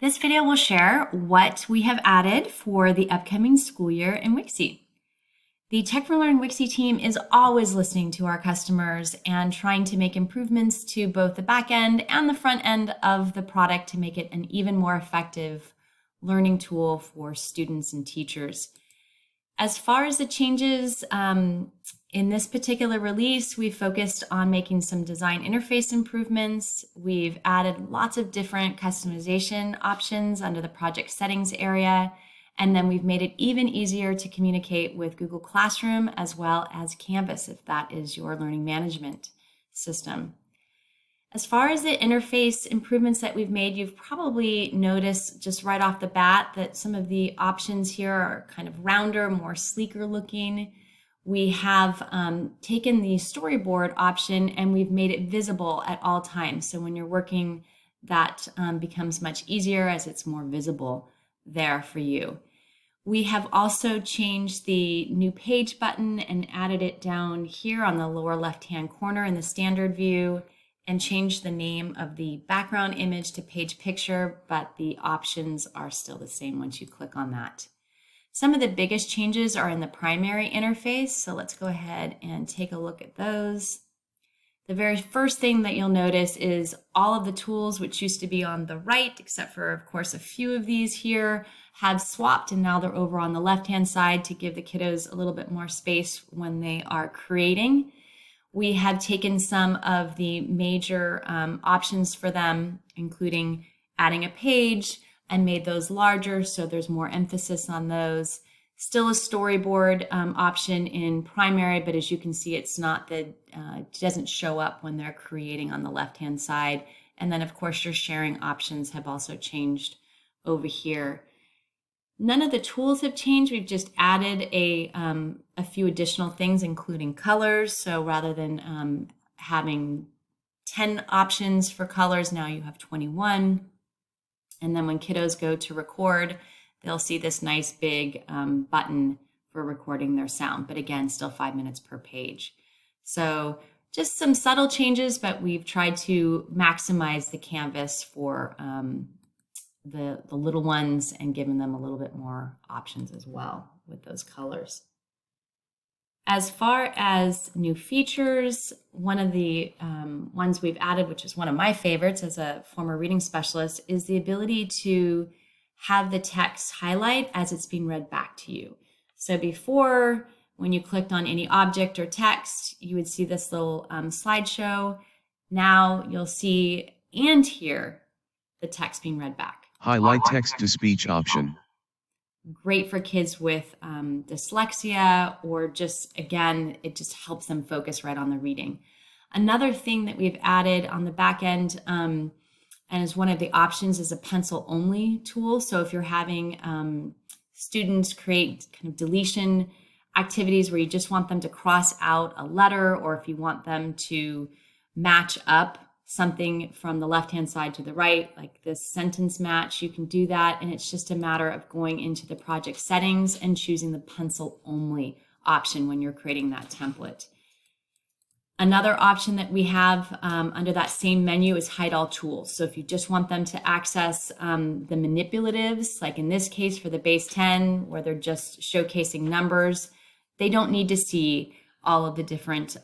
This video will share what we have added for the upcoming school year in Wixie. The Tech for Learning Wixie team is always listening to our customers and trying to make improvements to both the back end and the front end of the product to make it an even more effective learning tool for students and teachers. As far as the changes, in this particular release, we focused on making some design interface improvements. We've added lots of different customization options under the project settings area. And then we've made it even easier to communicate with Google Classroom as well as Canvas, if that is your learning management system. As far as the interface improvements that we've made, you've probably noticed just right off the bat that some of the options here are kind of rounder, more sleeker looking. We have taken the storyboard option and we've made it visible at all times. So when you're working, that becomes much easier as it's more visible there for you. We have also changed the new page button and added it down here on the lower left-hand corner in the standard view and changed the name of the background image to page picture, but the options are still the same once you click on that. Some of the biggest changes are in the primary interface, so let's go ahead and take a look at those. The very first thing that you'll notice is all of the tools, which used to be on the right, except for, of course, a few of these here, have swapped, and now they're over on the left-hand side to give the kiddos a little bit more space when they are creating. We have taken some of the major options for them, including adding a page, and made those larger, so there's more emphasis on those. Still a storyboard option in primary, but as you can see, it's not the, it doesn't show up when they're creating on the left-hand side. And then of course your sharing options have also changed over here. None of the tools have changed. We've just added a few additional things, including colors. So rather than having 10 options for colors, now you have 21. And then when kiddos go to record, they'll see this nice big button for recording their sound. But again, still 5 minutes per page. So just some subtle changes, but we've tried to maximize the canvas for the little ones and giving them a little bit more options as well with those colors. As far as new features, one of the ones we've added, which is one of my favorites as a former reading specialist, is the ability to have the text highlight as it's being read back to you. So before, when you clicked on any object or text, you would see this little slideshow. Now you'll see and hear the text being read back. Highlight text to speech option. Great for kids with dyslexia, or just, again, it just helps them focus right on the reading. Another thing that we've added on the back end, and is one of the options, is a pencil only tool. So if you're having students create kind of deletion activities where you just want them to cross out a letter, or if you want them to match up something from the left-hand side to the right, like this sentence match, you can do that. And it's just a matter of going into the project settings and choosing the pencil only option when you're creating that template. Another option that we have under that same menu is hide all tools. So if you just want them to access the manipulatives, like in this case for the base 10, where they're just showcasing numbers, they don't need to see all of the different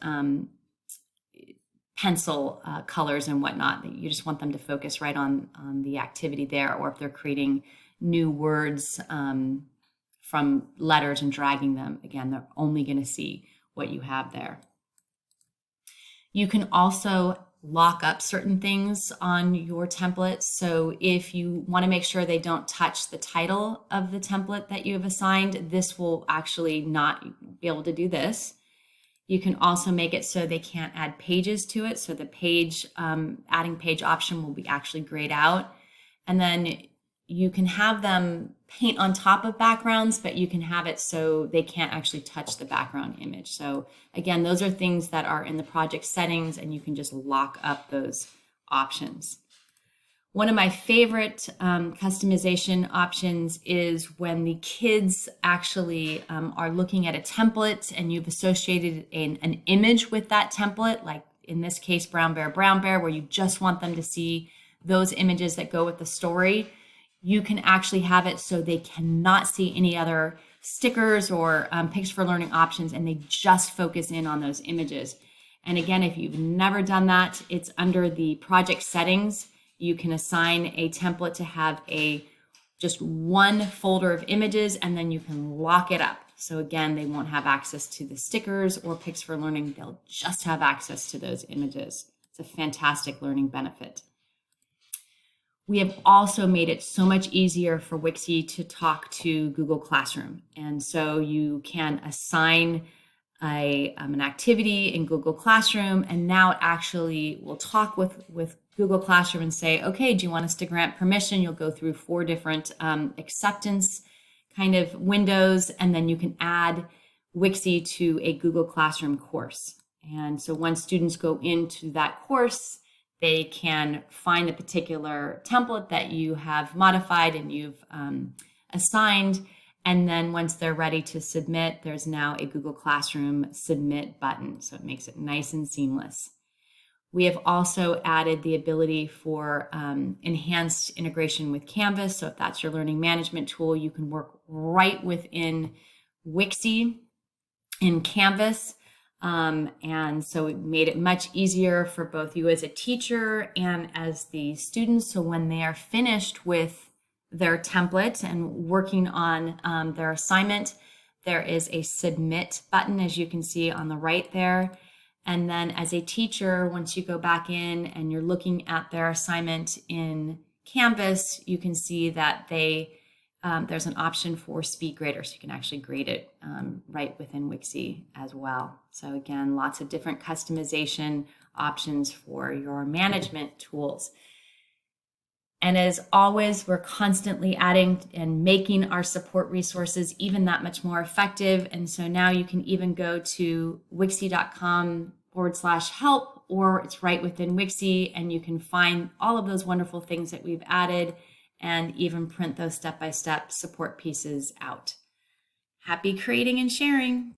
pencil colors and whatnot. You just want them to focus right on the activity there, or if they're creating new words from letters and dragging them, again, they're only going to see what you have there. You can also lock up certain things on your template. So if you want to make sure they don't touch the title of the template that you have assigned, this will actually not be able to do this. You can also make it so they can't add pages to it. So the page, adding page option will be actually grayed out. And then you can have them paint on top of backgrounds, but you can have it so they can't actually touch the background image. So again, those are things that are in the project settings, and you can just lock up those options. One of my favorite customization options is when the kids actually are looking at a template and you've associated an image with that template, like in this case, brown bear, where you just want them to see those images that go with the story. you can actually have it so they cannot see any other stickers or pictures for learning options, and they just focus in on those images. And again, if you've never done that, it's under the project settings. You can assign a template to have just one folder of images, and then you can lock it up. So again, they won't have access to the stickers or pics for learning. They'll just have access to those images. It's a fantastic learning benefit. We have also made it so much easier for Wixie to talk to Google Classroom. And so you can assign an activity in Google Classroom, and now it actually will talk with Google Classroom and say, okay, do you want us to grant permission? You'll go through 4 different acceptance kind of windows, and then you can add Wixie to a Google Classroom course. And so when students go into that course, they can find a particular template that you have modified and you've assigned. And then once they're ready to submit, there's now a Google Classroom submit button. So it makes it nice and seamless. We have also added the ability for enhanced integration with Canvas. So if that's your learning management tool, you can work right within Wixie in Canvas. And so it made it much easier for both you as a teacher and as the students. So when they are finished with their template and working on their assignment, there is a submit button, as you can see on the right there. And then as a teacher, once you go back in and you're looking at their assignment in Canvas, you can see that there's an option for speed grader, so you can actually grade it right within Wixie as well. So again, lots of different customization options for your management tools. And as always, we're constantly adding and making our support resources even that much more effective. And so now you can even go to wixie.com/help, or it's right within Wixie, and you can find all of those wonderful things that we've added and even print those step-by-step support pieces out. Happy creating and sharing.